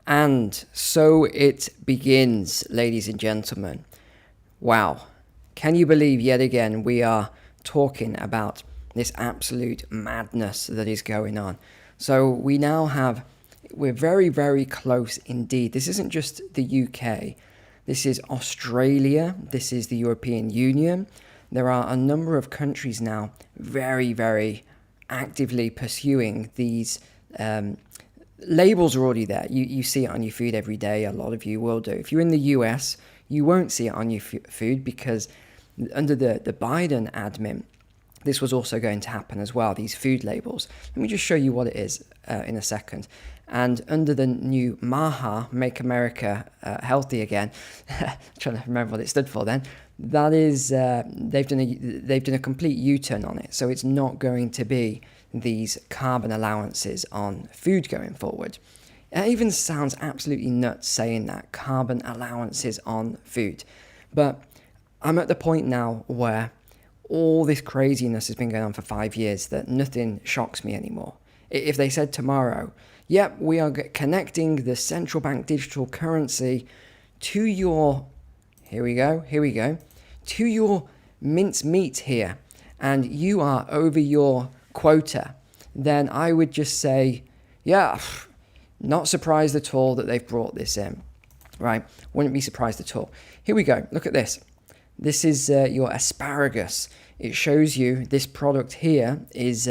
And so it begins, ladies and gentlemen. Wow. Can you believe yet again we are talking about this absolute madness that is going on? So we're very, very close indeed. This isn't just the UK. This is Australia. This is the European Union. There are a number of countries now very, very actively pursuing these labels are already there. You see it on your food every day. A lot of you will do. If you're in the US, you won't see it on your food because under the Biden admin, this was also going to happen as well, these food labels. Let me just show you what it is in a second. And under the new MAHA, Make America Healthy Again, trying to remember what it stood for then, that is, they've done a complete U-turn on it. So it's not going to be these carbon allowances on food going forward. It even sounds absolutely nuts saying that, carbon allowances on food. But I'm at the point now where all this craziness has been going on for 5 years that nothing shocks me anymore. If they said tomorrow, yep, we are connecting the central bank digital currency to your, here we go, to your mincemeat here, and you are over your quota, then I would just say, yeah, not surprised at all that they've brought this in, right? Wouldn't be surprised at all. Here we go. Look at this. This is your asparagus. It shows you this product here is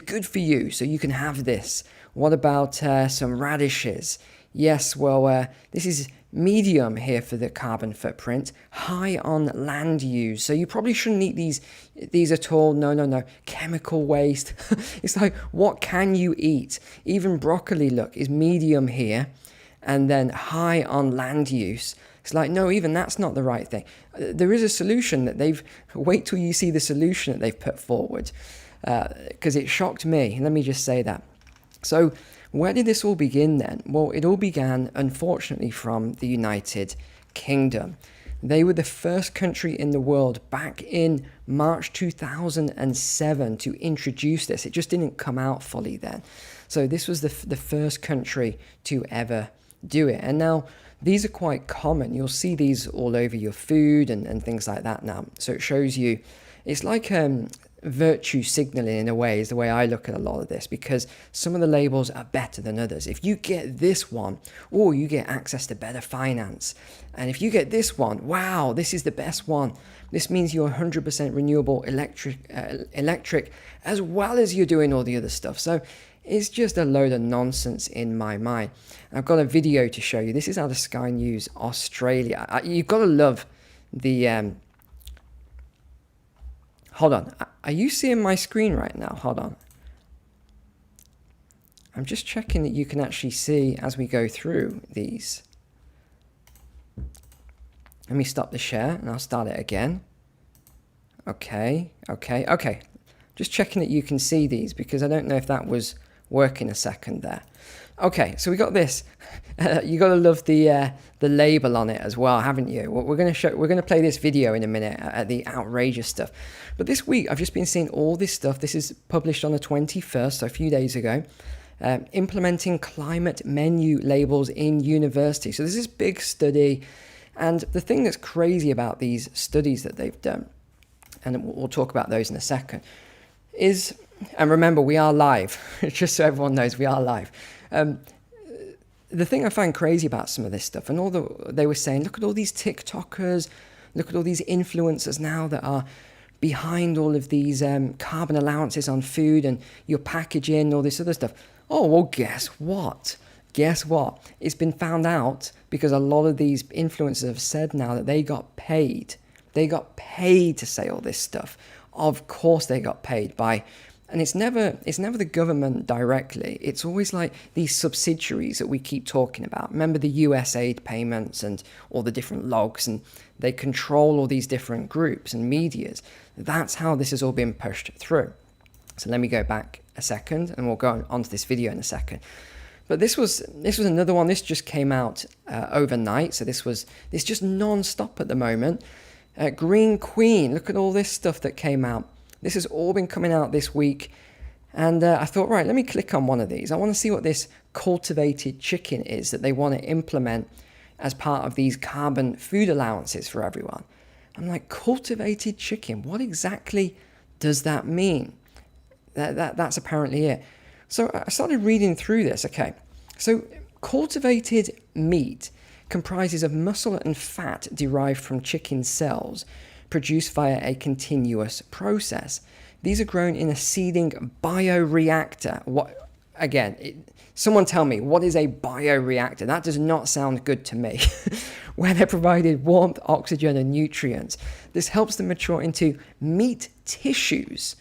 good for you, so you can have this. What about some radishes? Yes, well, this is medium here for the carbon footprint, high on land use. So you probably shouldn't eat these at all. No. Chemical waste. It's like, what can you eat? Even broccoli, look, is medium here and then high on land use. It's like, no, even that's not the right thing. There is a solution that wait till you see the solution that they've put forward, because it shocked me. Let me just say that. So where did this all begin then? Well, it all began, unfortunately, from the United Kingdom. They were the first country in the world back in March 2007 to introduce this. It just didn't come out fully then. So this was the first country to ever do it. And now these are quite common. You'll see these all over your food and things like that now. So it shows you, it's like virtue signaling in a way, is the way I look at a lot of this, because some of the labels are better than others. If you get this one, or you get access to better finance, and if you get this one, wow, this is the best one. This means you're 100% renewable electric, as well as you're doing all the other stuff. So it's just a load of nonsense in my mind. I've got a video to show you. This is out of Sky News Australia. You've got to love the hold on. Are you seeing my screen right now? Hold on. I'm just checking that you can actually see as we go through these. Let me stop the share and I'll start it again. Okay. Just checking that you can see these, because I don't know if that was working a second there. Okay, so we got this. You got to love the label on it as well, haven't you? We're going to play this video in a minute at the outrageous stuff. But this week I've just been seeing all this stuff. This is published on the 21st, so a few days ago. Implementing climate menu labels in university. So there's this big study, and the thing that's crazy about these studies that they've done, and we'll talk about those in a second, is, and remember, we are live, just so everyone knows, we are live. The thing I find crazy about some of this stuff, and they were saying, look at all these TikTokers, look at all these influencers now that are behind all of these carbon allowances on food and your packaging, all this other stuff. Oh, well, guess what? It's been found out, because a lot of these influencers have said now that they got paid. They got paid to say all this stuff. Of course they got paid by, and it's never the government directly. It's always like these subsidiaries that we keep talking about. Remember the US aid payments and all the different logs, and they control all these different groups and medias. That's how this has all been pushed through. So let me go back a second, and we'll go on to this video in a second. But this was another one. This just came out overnight, so it's just non-stop at the moment. Green Queen, look at all this stuff that came out. This has all been coming out this week. And I thought, right, let me click on one of these. I want to see what this cultivated chicken is that they want to implement as part of these carbon food allowances for everyone. I'm like, cultivated chicken, what exactly does that mean? That's apparently it. So I started reading through this. Okay, so cultivated meat comprises of muscle and fat derived from chicken cells produced via a continuous process. These are grown in a seeding bioreactor. What, again, someone tell me, what is a bioreactor? That does not sound good to me. Where they're provided warmth, oxygen, and nutrients. This helps them mature into meat tissues.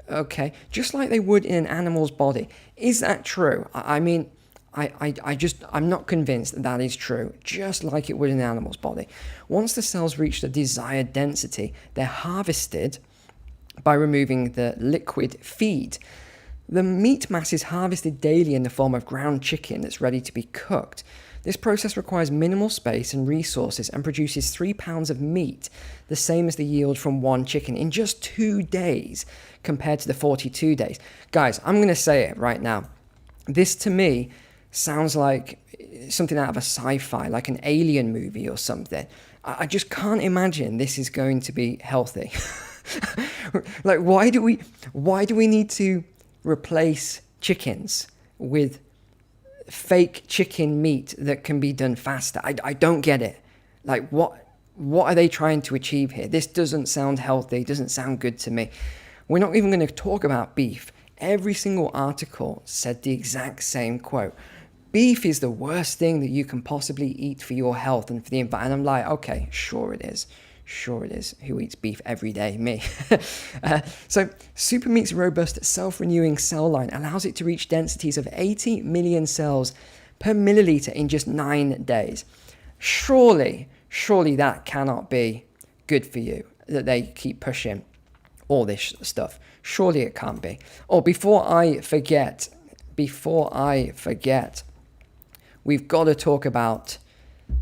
Okay, just like they would in an animal's body. Is that true? I mean, I'm not convinced that is true, just like it would in an animal's body. Once the cells reach the desired density, they're harvested by removing the liquid feed. The meat mass is harvested daily in the form of ground chicken that's ready to be cooked. This process requires minimal space and resources and produces 3 pounds of meat, the same as the yield from one chicken in just 2 days compared to the 42 days. Guys, I'm going to say it right now. This to me sounds like something out of a sci-fi, like an alien movie or something. I just can't imagine this is going to be healthy. Like, why do we need to replace chickens with fake chicken meat that can be done faster? I don't get it. Like, what are they trying to achieve here? This doesn't sound healthy, doesn't sound good to me. We're not even going to talk about beef. Every single article said the exact same quote. Beef is the worst thing that you can possibly eat for your health and for the environment. And I'm like, okay, sure it is. Sure it is. Who eats beef every day? Me. So Supermeat's robust self-renewing cell line allows it to reach densities of 80 million cells per milliliter in just 9 days. Surely that cannot be good for you, that they keep pushing all this stuff. Surely it can't be. Oh, before I forget, we've got to talk about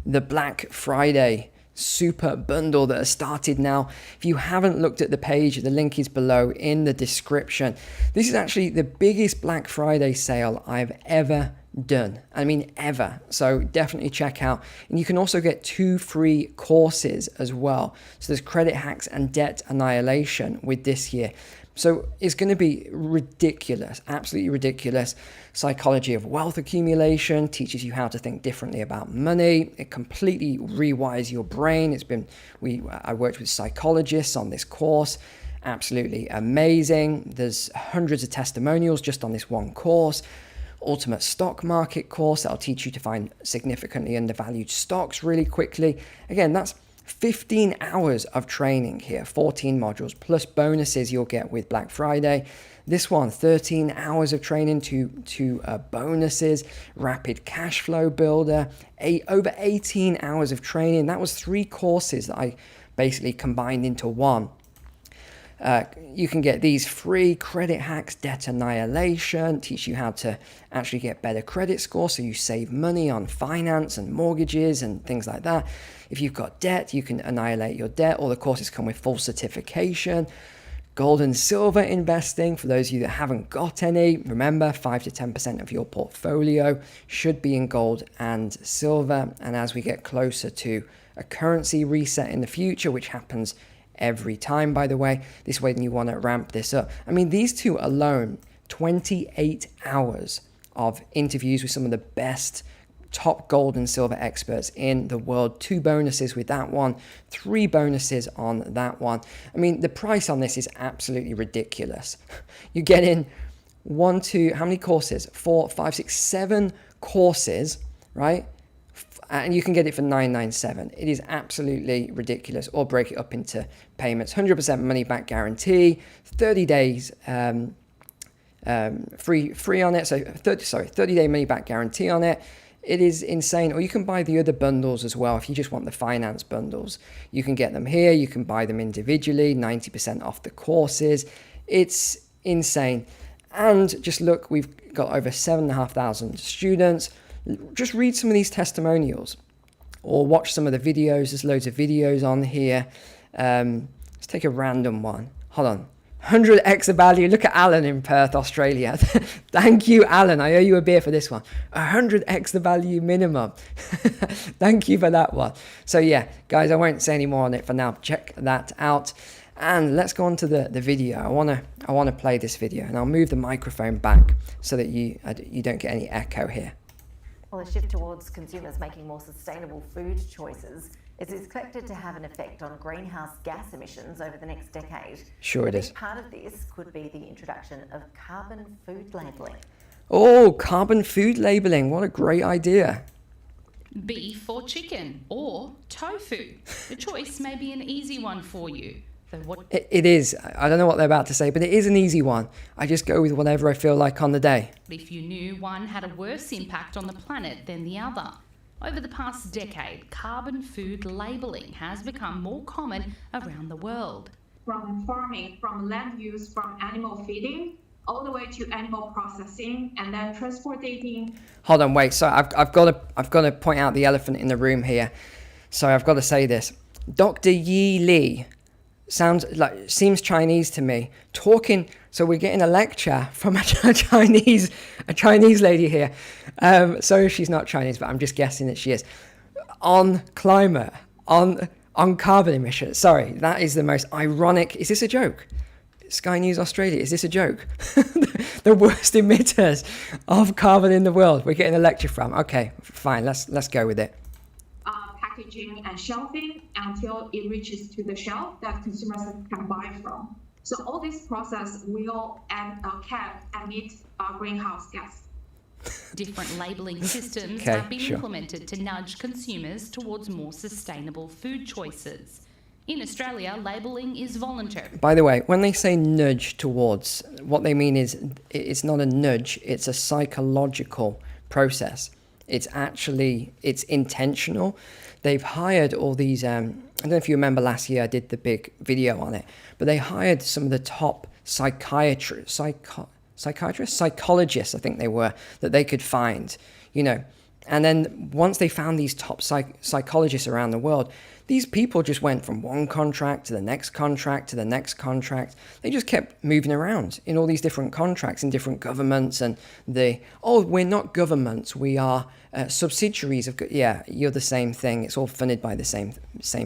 the Black Friday super bundle that has started now. If you haven't looked at the page, the link is below in the description. This is actually the biggest Black Friday sale I've ever done. I mean, ever. So definitely check out. And you can also get 2 free courses as well. So there's Credit Hacks and Debt Annihilation with this year. So it's going to be ridiculous, absolutely ridiculous. Psychology of wealth accumulation teaches you how to think differently about money. It completely rewires your brain. I worked with psychologists on this course. Absolutely amazing. There's hundreds of testimonials just on this one course. Ultimate stock market course that'll teach you to find significantly undervalued stocks really quickly. Again, that's 15 hours of training here, 14 modules, plus bonuses you'll get with Black Friday. This one, 13 hours of training to bonuses, rapid cash flow builder, over 18 hours of training. That was 3 courses that I basically combined into one. You can get these free Credit Hacks, Debt Annihilation, teach you how to actually get better credit score so you save money on finance and mortgages and things like that. If you've got debt, you can annihilate your debt. All the courses come with full certification. Gold and silver investing, for those of you that haven't got any, remember 5 to 10% of your portfolio should be in gold and silver. And as we get closer to a currency reset in the future, which happens every time, by the way, this way you want to ramp this up. I mean, these 2 alone, 28 hours of interviews with some of the best top gold and silver experts in the world. 2 bonuses with that one, 3 bonuses on that one. I mean, the price on this is absolutely ridiculous. You get in 1, 2, how many courses? 4, 5, 6, 7 courses, right? And you can get it for $997. It is absolutely ridiculous. Or break it up into payments. 100% money back guarantee. 30 days free on it. So 30-day money back guarantee on it. It is insane. Or you can buy the other bundles as well. If you just want the finance bundles, you can get them here. You can buy them individually. 90% off the courses. It's insane. And just look, we've got over 7,500 students. Just read some of these testimonials or watch some of the videos. There's loads of videos on here. Let's take a random one. Hold on. 100 extra value. Look at Alan in Perth, Australia. Thank you, Alan. I owe you a beer for this one. 100 extra value minimum. Thank you for that one. So yeah, guys, I won't say any more on it for now. Check that out. And let's go on to the video. I wanna play this video, and I'll move the microphone back so that you don't get any echo here. Well, a shift towards consumers making more sustainable food choices is expected to have an effect on greenhouse gas emissions over the next decade. Sure it is. A big part of this could be the introduction of carbon food labelling. Oh, carbon food labeling. What a great idea. Beef or chicken or tofu. The choice may be an easy one for you. It is. I don't know what they're about to say, but it is an easy one. I just go with whatever I feel like on the day. If you knew one had a worse impact on the planet than the other. Over the past decade, carbon food labelling has become more common around the world. From farming, from land use, from animal feeding, all the way to animal processing and then transporting. Hold on, wait. So I've got to point out the elephant in the room here. So I've got to say this. Dr. Yi Li seems Chinese to me. Talking, so we're getting a lecture from a Chinese lady here. So she's not Chinese, but I'm just guessing that she is. On climate, on carbon emissions. Sorry, that is the most ironic. Is this a joke? Sky News Australia, is this a joke? The worst emitters of carbon in the world. We're getting a lecture from. Okay, fine. Let's go with it. Packaging and shelving until it reaches to the shelf that consumers can buy from. So all this process will can emit greenhouse gas. Different labelling systems have been implemented to nudge consumers towards more sustainable food choices. In Australia, labelling is voluntary. By the way, when they say nudge towards, what they mean is it's not a nudge, it's a psychological process. It's intentional. They've hired all these, I don't know if you remember last year I did the big video on it, but they hired some of the top psychologists, I think they were, that they could find, And then once they found these top psychologists around the world, these people just went from one contract to the next contract to the next contract. They just kept moving around in all these different contracts in different governments. And we're not governments, we are subsidiaries of. Yeah, you're the same thing. It's all funded by the same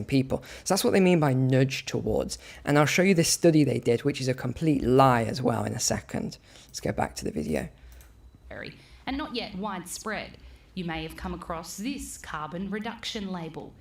people. So that's what they mean by nudge towards. And I'll show you this study they did, which is a complete lie as well in a second. Let's go back to the video. And not yet widespread. You may have come across this carbon reduction label.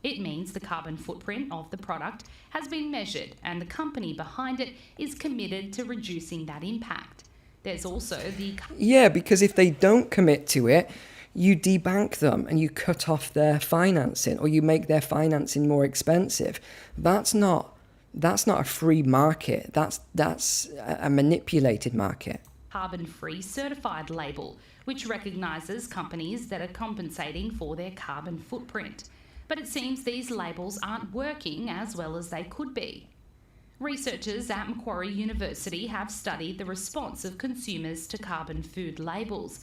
It means the carbon footprint of the product has been measured and the company behind it is committed to reducing that impact. There's also the... Yeah, because if they don't commit to it, you debank them and you cut off their financing or you make their financing more expensive. That's not a free market. That's a manipulated market. Carbon-free certified label, which recognises companies that are compensating for their carbon footprint. But it seems these labels aren't working as well as they could be. Researchers at Macquarie University have studied the response of consumers to carbon food labels.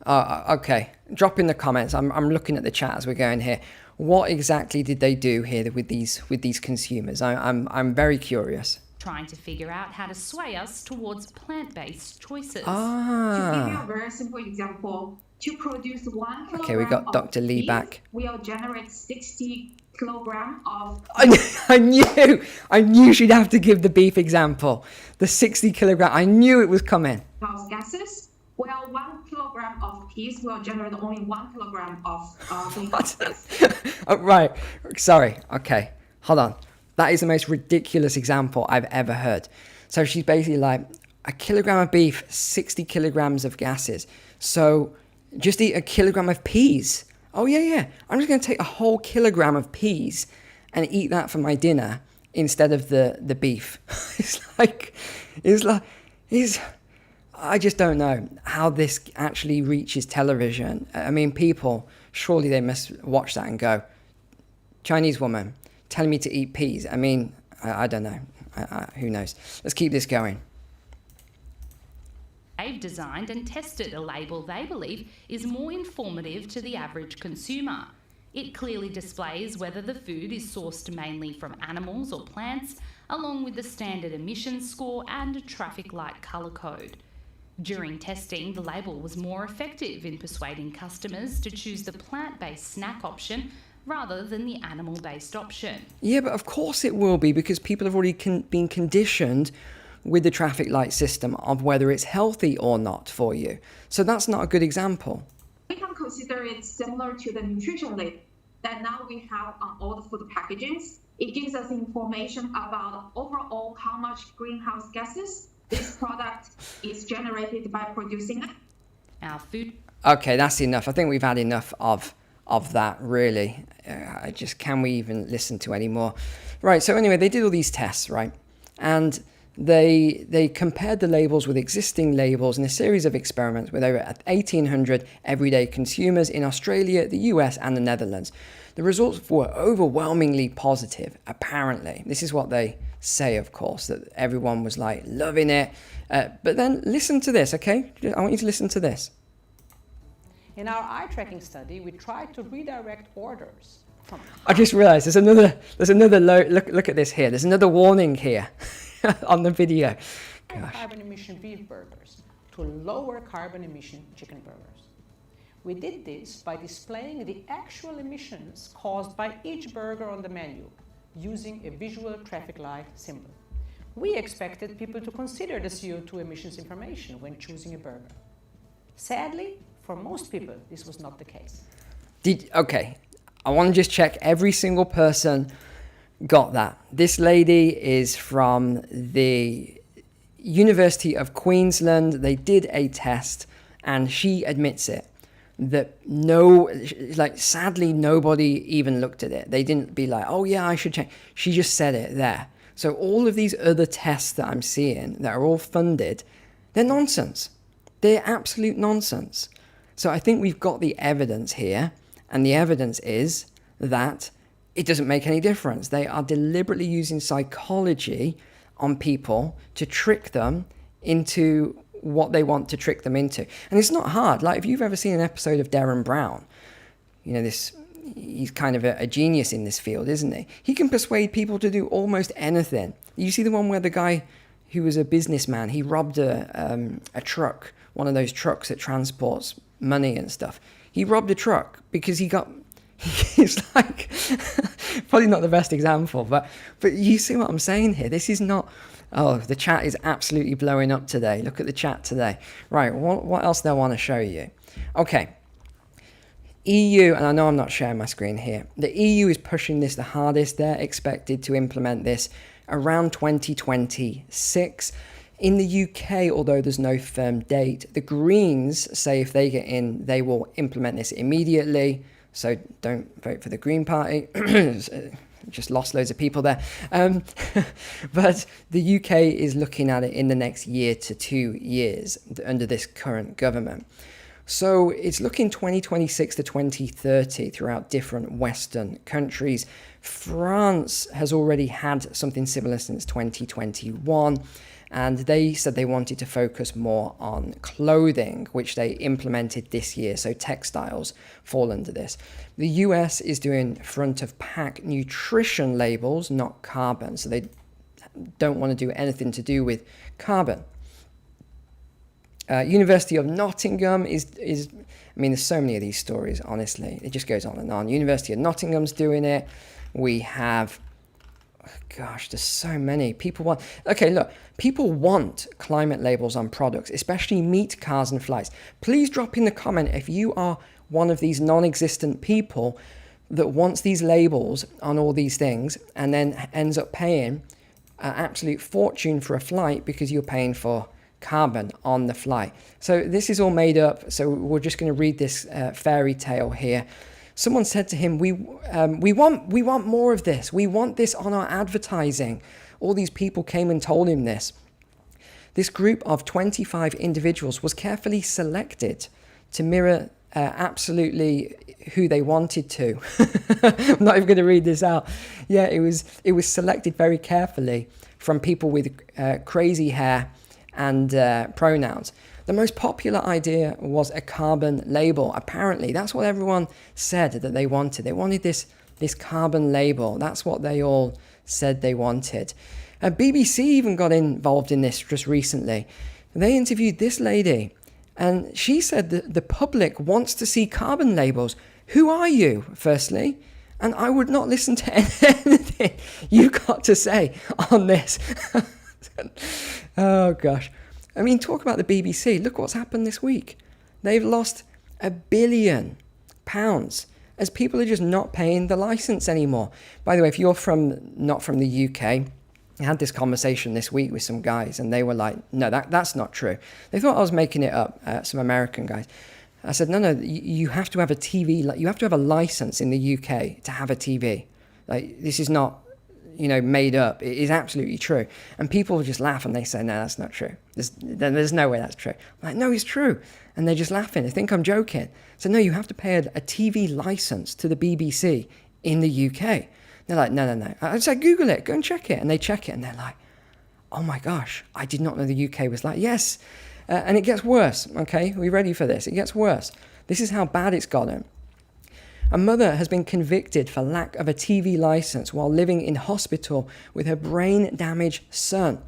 Okay, drop in the comments. I'm looking at the chat as we're going here. What exactly did they do here with these consumers? I'm very curious. Trying to figure out how to sway us towards plant-based choices. To give you a very simple example, to produce 1 kilogram we got Dr. Lee beef, back. We'll generate 60 kilogram of... I knew she'd have to give the beef example. The 60 kilogram, I knew it was coming. Gases. Well, 1 kilogram of peas will generate only 1 kilogram of greenhouse gas. Oh, right, sorry, okay, hold on. That is the most ridiculous example I've ever heard. So she's basically like, a kilogram of beef, 60 kilograms of gases. So just eat a kilogram of peas. Oh yeah. I'm just going to take a whole kilogram of peas and eat that for my dinner instead of the beef. I just don't know how this actually reaches television. I mean, people, surely they must watch that and go, Chinese woman telling me to eat peas. I mean, I don't know. Who knows? Let's keep this going. They've designed and tested a label they believe is more informative to the average consumer. It clearly displays whether the food is sourced mainly from animals or plants, along with the standard emissions score and a traffic light colour code. During testing, the label was more effective in persuading customers to choose the plant-based snack option rather than the animal-based option. Yeah, but of course it will be, because people have already been conditioned with the traffic light system of whether it's healthy or not for you. So that's not a good example. We can consider it similar to the nutrition label that now we have on all the food packagings. It gives us information about overall how much greenhouse gases this product is generated by producing it. Our food... Okay, that's enough. I think we've had enough of that, really. Can we even listen to any more? Right, so anyway, they did all these tests, right? And they compared the labels with existing labels in a series of experiments with over 1,800 everyday consumers in Australia, the US, and the Netherlands. The results were overwhelmingly positive, apparently. This is what they say, of course, that everyone was like loving it. But then listen to this, okay? I want you to listen to this. In our eye tracking study, we tried to redirect orders. I just realized there's another look at this here. There's another warning here on the video. Gosh. Carbon emission beef burgers to lower carbon emission chicken burgers. We did this by displaying the actual emissions caused by each burger on the menu using a visual traffic light symbol. We expected people to consider the CO2 emissions information when choosing a burger. Sadly, for most people, this was not the case. Okay, I want to just check every single person got that. This lady is from the University of Queensland. They did a test and she admits it. That sadly, nobody even looked at it. They didn't be like, oh yeah, I should check. She just said it there. So all of these other tests that I'm seeing that are all funded, they're nonsense. They're absolute nonsense. So I think we've got the evidence here, and the evidence is that it doesn't make any difference. They are deliberately using psychology on people to trick them into what they want to trick them into. And it's not hard. Like, if you've ever seen an episode of Derren Brown, he's kind of a genius in this field, isn't he? He can persuade people to do almost anything. You see the one where the guy who was a businessman, he robbed a truck, one of those trucks that transports money and stuff. He robbed a truck because it's like, probably not the best example, but you see what I'm saying here? This is not, the chat is absolutely blowing up today. Look at the chat today. Right, what else do I want to show you? Okay, EU, and I know I'm not sharing my screen here. The EU is pushing this the hardest. They're expected to implement this around 2026. In the UK, although there's no firm date, the Greens say if they get in, they will implement this immediately. So don't vote for the Green Party. Just lost loads of people there. But the UK is looking at it in the next year to 2 years under this current government. So it's looking 2026 to 2030 throughout different Western countries. France has already had something similar since 2021. And they said they wanted to focus more on clothing, which they implemented this year. So textiles fall under this. The US is doing front of pack nutrition labels, not carbon. So they don't want to do anything to do with carbon. University of Nottingham is there's so many of these stories, honestly. It just goes on and on. University of Nottingham's doing it. We have... Gosh, there's so many. People want climate labels on products, especially meat, cars and flights. Please drop in the comment if you are one of these non-existent people that wants these labels on all these things and then ends up paying an absolute fortune for a flight because you're paying for carbon on the flight. So this is all made up. So we're just going to read this fairy tale here. Someone said to him, we want more of this. We want this on our advertising. All these people came and told him this. This group of 25 individuals was carefully selected to mirror absolutely who they wanted to. I'm not even going to read this out. Yeah, it was selected very carefully from people with crazy hair and pronouns. The most popular idea was a carbon label. Apparently, that's what everyone said that they wanted. They wanted this carbon label. That's what they all said they wanted. BBC even got involved in this just recently. They interviewed this lady, and she said that the public wants to see carbon labels. Who are you, firstly? And I would not listen to anything you got to say on this. Oh, gosh. I mean, talk about the BBC. Look what's happened this week. They've lost £1 billion as people are just not paying the license anymore. By the way, if you're not from the UK, I had this conversation this week with some guys, and they were like, no, that's not true. They thought I was making it up, some American guys. I said, no, you have to have a TV, you have to have a license in the UK to have a TV. Like, this is not, made up. It is absolutely true. And people just laugh and they say, no, that's not true. There's no way that's true. I'm like, no, it's true. And they're just laughing. They think I'm joking. So no, you have to pay a TV license to the BBC in the UK. They're like, no. I said, Google it, go and check it. And they check it and they're like, oh my gosh, I did not know the UK was like, yes. And it gets worse, okay? Are we ready for this? It gets worse. This is how bad it's gotten. A mother has been convicted for lack of a TV license while living in hospital with her brain-damaged son.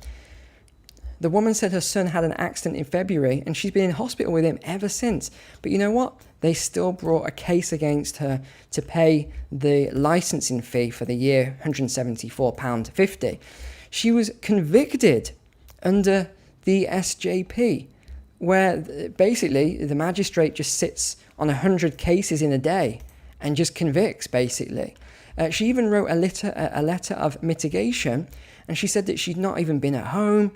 The woman said her son had an accident in February and she's been in hospital with him ever since. But you know what? They still brought a case against her to pay the licensing fee for the year, £174.50. She was convicted under the SJP, where basically the magistrate just sits on 100 cases in a day and just convicts, basically. She even wrote a letter of mitigation, and she said that she'd not even been at home.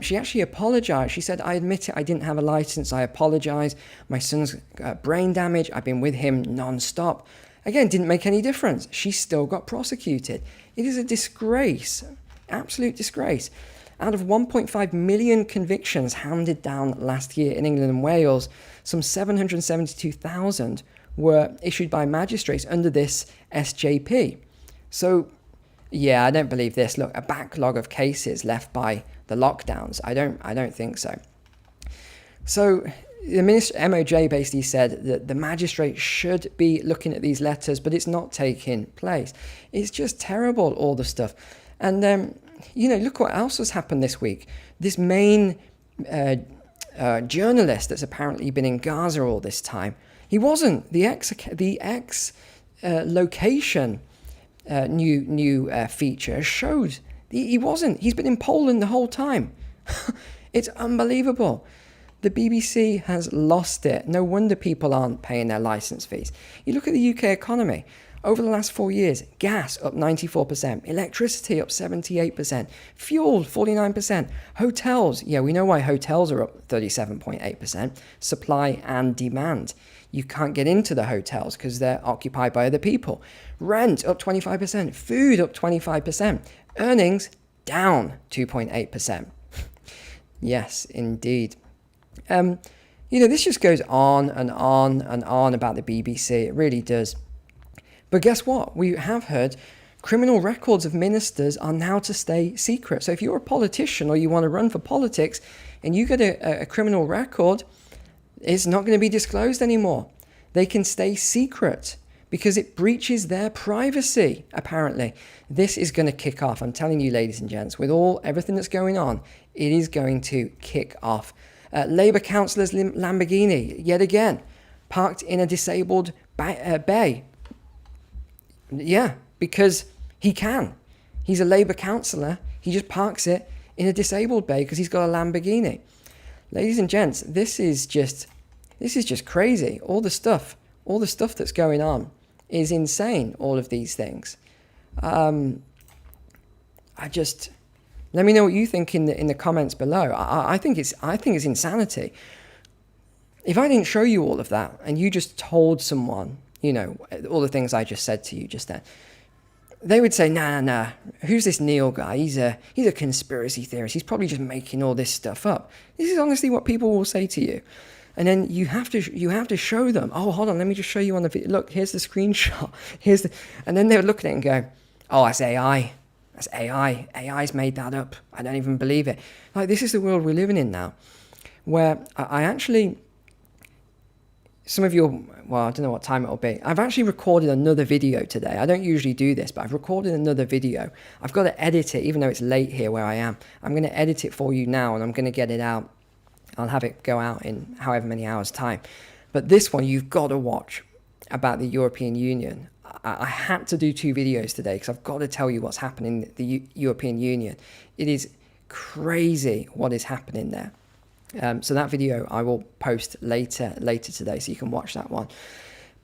She actually apologized. She said, I admit it, I didn't have a license. I apologize. My son's got brain damage. I've been with him non-stop. Again, didn't make any difference. She still got prosecuted. It is a disgrace, absolute disgrace. Out of 1.5 million convictions handed down last year in England and Wales, some 772,000 were issued by magistrates under this SJP. So, yeah, I don't believe this. Look, a backlog of cases left by the lockdowns. I don't think so. So the MOJ basically said that the magistrate should be looking at these letters, but it's not taking place. It's just terrible, all the stuff. And look what else has happened this week. This main journalist that's apparently been in Gaza all this time, he wasn't. The ex location new feature showed he wasn't. He's been in Poland the whole time. It's unbelievable. The BBC has lost it. No wonder people aren't paying their license fees. You look at the UK economy. Over the last 4 years, gas up 94%, electricity up 78%, fuel 49%, hotels, yeah, we know why hotels are up 37.8%, supply and demand. You can't get into the hotels because they're occupied by other people. Rent up 25%, food up 25%, earnings down 2.8%. Yes, indeed. This just goes on and on and on about the BBC. It really does. But guess what? We have heard criminal records of ministers are now to stay secret. So if you're a politician or you want to run for politics and you get a criminal record, it's not going to be disclosed anymore. They can stay secret because it breaches their privacy, apparently. This is going to kick off. I'm telling you, ladies and gents, with everything that's going on, it is going to kick off. Labour councillor's Lamborghini, yet again, parked in a disabled bay. Yeah, because he can. He's a Labour councillor. He just parks it in a disabled bay because he's got a Lamborghini. Ladies and gents, this is just crazy. All the stuff that's going on is insane. All of these things. Let me know what you think in the comments below. I think it's insanity. If I didn't show you all of that and you just told someone, all the things I just said to you just then, they would say, nah, who's this Neil guy? He's a conspiracy theorist. He's probably just making all this stuff up. This is honestly what people will say to you. And then you have to show them, oh, hold on, let me just show you on the video. Look, here's the screenshot. And then they would look at it and go, oh, that's AI. That's AI. AI's made that up. I don't even believe it. Like, this is the world we're living in now, where I actually... some of you, well, I don't know what time it'll be. I've actually recorded another video today. I don't usually do this, but I've recorded another video. I've got to edit it, even though it's late here where I am. I'm going to edit it for you now, and I'm going to get it out. I'll have it go out in however many hours' time. But this one, you've got to watch, about the European Union. I had to do 2 videos today because I've got to tell you what's happening in the European Union. It is crazy what is happening there. So that video I will post later today, so you can watch that one.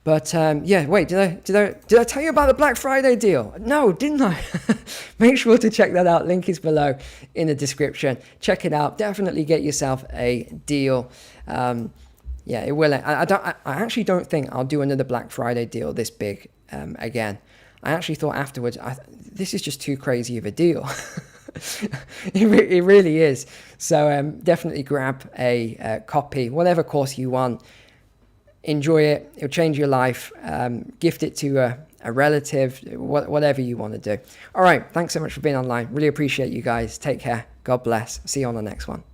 But yeah, wait, did I tell you about the Black Friday deal? No, didn't I? Make sure to check that out. Link is below in the description. Check it out. Definitely get yourself a deal. Yeah, it will. I actually don't think I'll do another Black Friday deal this big again. I actually thought afterwards, this is just too crazy of a deal. It really is. So definitely grab a copy, whatever course you want. Enjoy it. It'll change your life. Gift it to a relative, whatever you want to do. All right. Thanks so much for being online. Really appreciate you guys. Take care. God bless. See you on the next one.